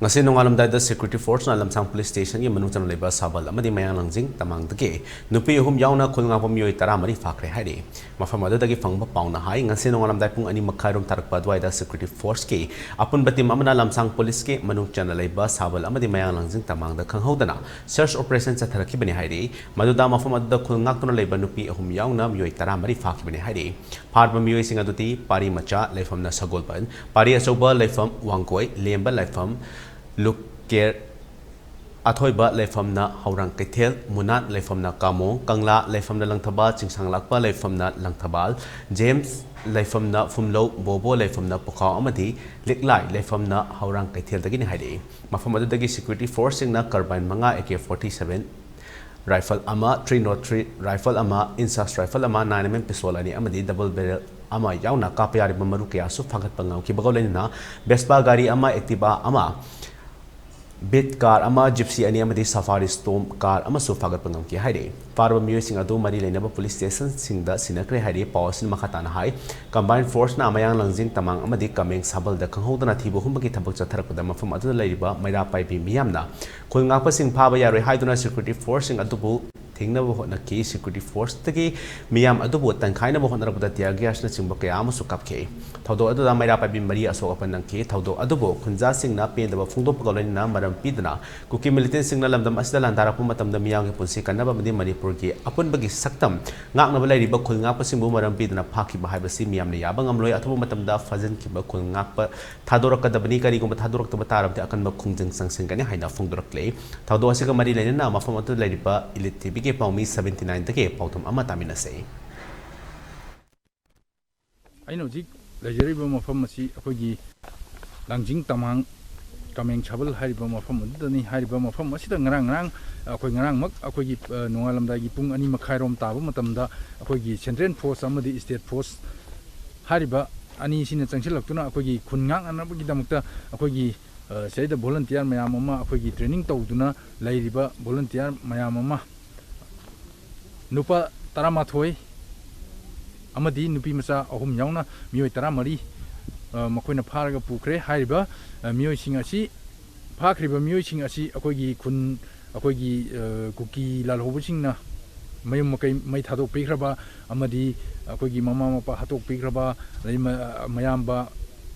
ngasi nongalamdai security force na lamsang police station gi manungchan leba sabal amadi Mayanglangjing Tamang dagi nupi ahum yaona khulngakpa mioi 10 phakhare haidi mafam adagi fangba pauna hai ngasi nongalamdai pung ani makharom tarakpa dwaida security force ki apun batim amana lamsang police ki manungchan leba sabal amadi Mayanglangjing Tamang da khanghodana search operation chatharaki bani haidi maduda mafam adda khulngakna leba nupi ahum yaona mioi 10 phakhi bani haidi pharba mioi sing aduti pari macha leifamna sagolban pari asoba leifam wangkoi lemba leifam Luker Athoiba Lefamna Haurang Ketel, Munat Lefamna Kamo, Kangla Lefamna Langtaba, Chingsang Lakpa Lefamna Langtabal, James Lefamna Fumlo, Bobo Lefamna Poka Amadi, Liklai Lefamna Haurang Ketel Dagini Hadi, Mafamada Dagi Security Forcing na Carbine Manga AK-47 Rifle Ama 303 Rifle Ama Insas Rifle Ama 9mm Pistol ani Amadi Double Barrel Ama Yauna Kapayari Bamaru Kaya Su Fagat Pangau Kibagolena Vespa Gari Ama Activa Ama Bit car ama gypsy ani amadi safari storm car ama so fagat pangam ki haide farba mioi sing adu mari leinaba police station singda sinakre haide pawsin makhatana hai combined force na Mayanglangjing Tamang amadi Kameng Sabal da khanghodana thibo humbagi thabak chatharakpada mafam adu leiriba maira paibi miyamna khulngakpa sing phaba yaroi haiduna security force sing adubu thingna bo na ki security force tagi miyam adubu tankhaina bo honara buda tiya gas na chingba kaya ama su kapke thodo adu da maira paibi mari aso apan nang ki thodo adubu khunja sing na pe da phungdo pagolena maram pidna kuki militant sing na lamdam asda landara pu matam da miyang ki punsi kanaba madi Manipur ki apun bagi saktam ngakna balai riba khulngakpa sing bu maram pidna phaki ba haibasi miyam ne yabang amloi athubu matam da fajan ki ba khulngakpa thadorak da bani kari gum thadorak da taram da akan ba khungjang sangsing kani haina phungdorak le thodo asiga mari leina na mafam atu lai riba ELITETV ke paumi 79 take pautum ama tamina sei aino ji lejeriba mafam asi akogi Langjing Tamang Kameng Sabal hariba mafam adani hariba mafam asida ngarang akoi ngarang mak akogi nongalamda gi pung ani makhairom tabu matamda akogi central force amadi state force hariba ani sina changsilaktuna akogi khungang anabagi damukta akogi seida volunteer mayam ama akogi training tawduna lairiba volunteer mayam ama nupa taramathoi amadi nupi macha ahum yauna mioi 10 makoina pharaga pukre hariba mioi sing asi phakriba mioi sing asi akogi khun akogi kuki lalhobu singna mayum makai mai thadok pikraba amadi akogi mama mapa hatok pikraba mayamba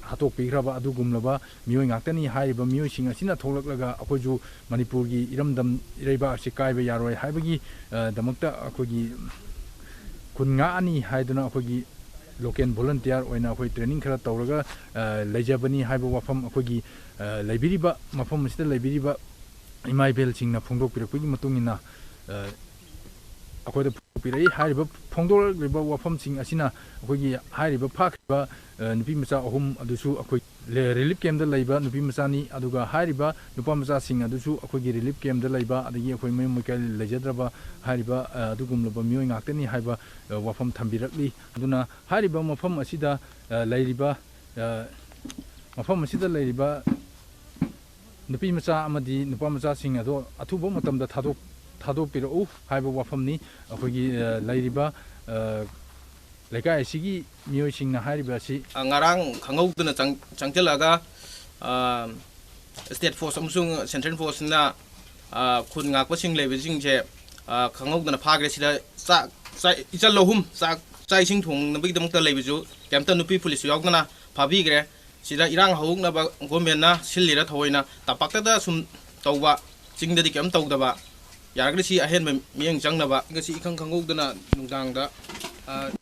hatok pikraba adugumlaba mioi ngaktani hariba mioi sing asina tholaklaga akoju Manipur gi iramdam ireiba sikaiba yaroi haibagi damakta akogi khunga ani haiduna akogi local volunteer oina akoi training khara tawraga lejabani haiba wafam akogi laibiriba mafam asida laibiriba imai bel singna phongdok pirakpagi matungina akoida pirai hariba phongdok riba wafam sing asina akogi hariba phakriba nupi macha ahum adusu akoi relief camp da laiba nupi macha ni aduga hariba nupa macha sing adusu akogi relief camp da laiba adagi akoi mai mukai lejadraba hariba adugumlaba mioi ngaktani haiba wafam thambirakli aduna hariba mafam asida lairiba mafam asida lairiba nupi macha amadi nupa macha sing ado athubo matamda thadok pirau haiba wafam ni akogi lairiba lekai sigi mioi singna hariba si ngarang khanghauduna changtelaga state force amsung central force na khulngakpa sing lebe singje khanghauduna phagre sida sa ichal lohum sa sing thong nabig damukta lebeju kemta nupi police yaugna phabigre sida irang haugna ba government na sillira thoina tapakta da sum tawba chingdadi kem tawdaba yaragri si ahen miyang changnaba ngasi khanghauduna nungdangda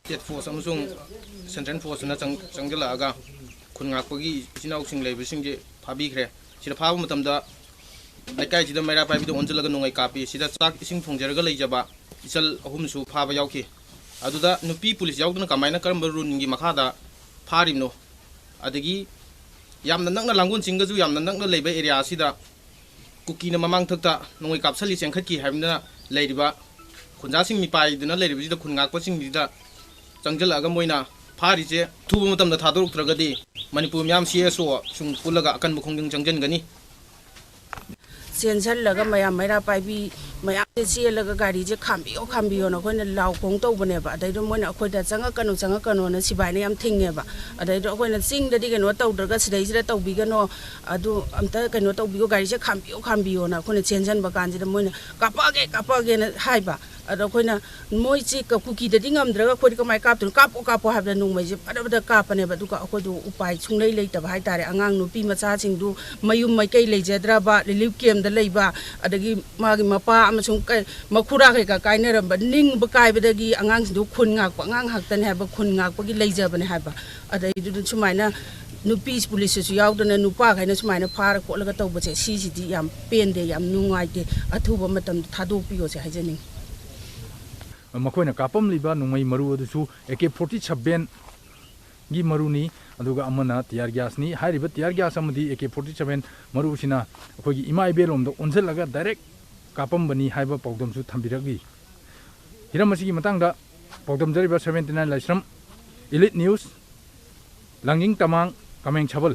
state force amsung central force na changjalaga khulngakpagi isinau sing lebe singje phabigre sida phaba matamda lekai sida maira paibi do onjalaga nungai kapi sida chak ising thongjaraga leijaba isal ahum su phaba yauki aduda nupi police yauduna kamaina karamba rungi makhada pharimno adagi yamna nakna langun singaju yamna nakna leiba area sida kukina mamang thakta nungai kapsali chengkhatki haibna leiriba khunja sing mi pai duna leiriba sida khungakpa sing dida changjalaga moina pharije thuba matamda thadoruk tragadi Manipur myam CSO sung pulaga akan mukhongjang changjangani ꯆꯦꯟꯁꯜꯂꯒ ꯃꯌꯥꯝ ꯃꯩꯔꯥ ꯄꯥꯏꯕꯤ ꯃꯌꯥꯝꯁꯦ ꯆꯦꯜꯂꯒ ꯒꯥꯔꯤꯁꯦ ꯈꯥꯝꯕꯤꯌꯣꯅ ꯑꯩꯈꯣꯏꯅ ꯂꯥꯎ ꯈꯣꯡ ꯇꯧꯕꯅꯦꯕ ꯑꯗꯩꯗꯣ ꯃꯣꯏꯅ ꯑꯩꯈꯣꯏꯗ ꯆꯪꯉꯛꯀꯅꯣꯅ ꯁꯤꯕꯥꯏꯅ ꯌꯥꯝ ꯊꯤꯡꯉꯦꯕ ꯑꯗꯩꯗꯣ ꯑꯩꯈꯣꯏꯅ ꯆꯤꯡꯗꯗꯤ ꯀꯩꯅꯣ ꯇꯧꯗ꯭ꯔꯒ ꯁꯤꯗꯩꯁꯤꯗ ꯇꯧꯕꯤꯒꯅꯣ ꯑꯗꯨ ꯑꯝꯇ ꯀꯩꯅꯣ ꯇꯧꯕꯤꯌꯣ ꯒꯥꯔꯤꯁꯦ ꯈꯥꯝꯕꯤꯌꯣꯅ ꯑꯩꯈꯣꯏꯅ ꯆꯦꯟꯁꯤꯟꯕ ꯀꯥꯟꯁꯤꯗ ꯃꯣꯏꯅ ꯀꯥꯞꯄꯛꯑꯒꯦꯅ ꯍꯥꯏꯕ ꯑꯗꯣ ꯑꯩꯈꯣꯏꯅ ꯃꯣꯏꯁꯤ ꯀꯨꯀꯤꯗꯗꯤ ꯉꯝꯗ꯭ꯔꯒ ꯑꯩꯈꯣꯏꯗꯤ ꯀꯃꯥꯏꯅ ꯀꯥꯞꯇꯣꯏꯅꯣ ꯀꯥꯞꯄꯣ ꯍꯥꯏꯕꯗ ꯅꯣꯡꯃꯩꯁꯦ ꯐꯠ ꯀꯥꯞꯄꯅꯦꯕ ꯑꯗꯨꯒ ꯑꯩꯈꯣꯏꯗꯣ ꯎꯄꯥꯏ ꯁꯨꯡꯂꯩ ꯂꯩꯇꯕ ꯍꯥꯏꯇꯥꯔꯦ ꯑꯉꯥꯡ ꯅꯨꯄꯤ ꯃꯆꯥꯁꯤꯡꯗꯨ ꯃꯌꯨꯝ ꯃꯩꯀꯩ ꯂꯩꯖꯗ꯭ꯔꯕ ꯔꯤꯂꯤꯐ ꯀꯦꯝꯗ ꯂꯩꯕ ꯑꯗꯒꯤ ꯃꯥꯒꯤ ꯃꯄꯥ ꯑꯃꯁꯨꯡ ꯃꯈꯨꯔꯥ ꯀꯩꯀꯥ ꯀꯥꯏꯅꯔꯝꯕ ꯅꯤꯡꯕ ꯀꯥꯏꯕꯗꯒꯤ ꯑꯉꯥꯡꯁꯤꯡꯗꯨ ꯈꯨꯟ ꯉꯥꯛꯄ ꯑꯉꯥꯡ ꯉꯥꯛꯇꯅꯦ ꯍꯥꯏꯕ ꯈꯨꯟ ꯉꯥꯛꯄꯒꯤ ꯂꯩꯖꯕꯅꯦ ꯍꯥꯏꯕ ꯑꯗꯩꯗꯨꯗ ꯁꯨꯃꯥꯏꯅ ꯅꯨꯄꯤ ꯄꯨꯂꯤꯁꯁꯨ ꯌꯥꯎꯗꯅ ꯅꯨꯄꯥꯈꯩꯅ ꯁꯨꯃꯥꯏꯅ ꯐꯥꯔ ꯈꯣꯠꯂꯒ ꯇꯧꯕꯁꯦ ꯁꯤꯁꯤꯗꯤ ꯌꯥꯝ ꯄꯦꯟꯗꯦ ꯌꯥꯝ ꯅꯨꯡꯉꯥꯏꯇꯦ ꯑꯊꯨꯕ ꯃꯇꯝꯗ ꯊꯥꯗꯣꯛꯄꯤꯌꯣꯁꯦ ꯍꯥꯏꯖꯅꯤꯡꯉꯤ ꯃꯈꯣꯏꯅ ꯀꯥꯞꯄꯝꯂꯤꯕ ꯅꯣꯡꯃꯩ ꯃꯔꯨ ꯑꯗꯨꯁꯨ AK-47 ꯒꯤ ꯃꯔꯨꯅꯤ ꯑꯗꯨꯒ ꯑꯃꯅ ꯇꯤꯌꯥꯔ ꯒ꯭ꯌꯥꯁꯅꯤ ꯍꯥꯏꯔꯤꯕ ꯇꯤꯌꯥꯔ ꯒ꯭ꯌꯥꯁ ꯑꯃꯗꯤ AK-47 ꯃꯔꯨꯁꯤꯅ ꯑꯩꯈꯣꯏꯒꯤ ꯏꯃꯥ ꯏꯕꯦꯜꯂꯣꯝꯗ ꯑꯣꯟꯁꯤꯜꯂꯒ ꯗꯥꯏꯔꯦꯛ ꯀꯥꯞꯄꯝꯕꯅꯤ ꯍꯥꯏꯕ ꯄꯥꯎꯗꯝꯁꯨ ꯊꯝꯕꯤꯔꯛꯂꯤ ꯍꯤꯔꯝ ꯑꯁꯤꯒꯤ ꯃꯇꯥꯡꯗ ꯄꯥꯎꯗꯝꯖꯔꯤꯕ 79 ꯂꯥꯏꯁ꯭ꯔꯝ ꯏꯂꯤꯠ ꯅ꯭ꯌꯨꯁ ꯂꯥꯡꯖꯤꯡ ꯇꯃꯥꯡ ꯀꯃꯦꯡ ꯁꯥꯕꯜ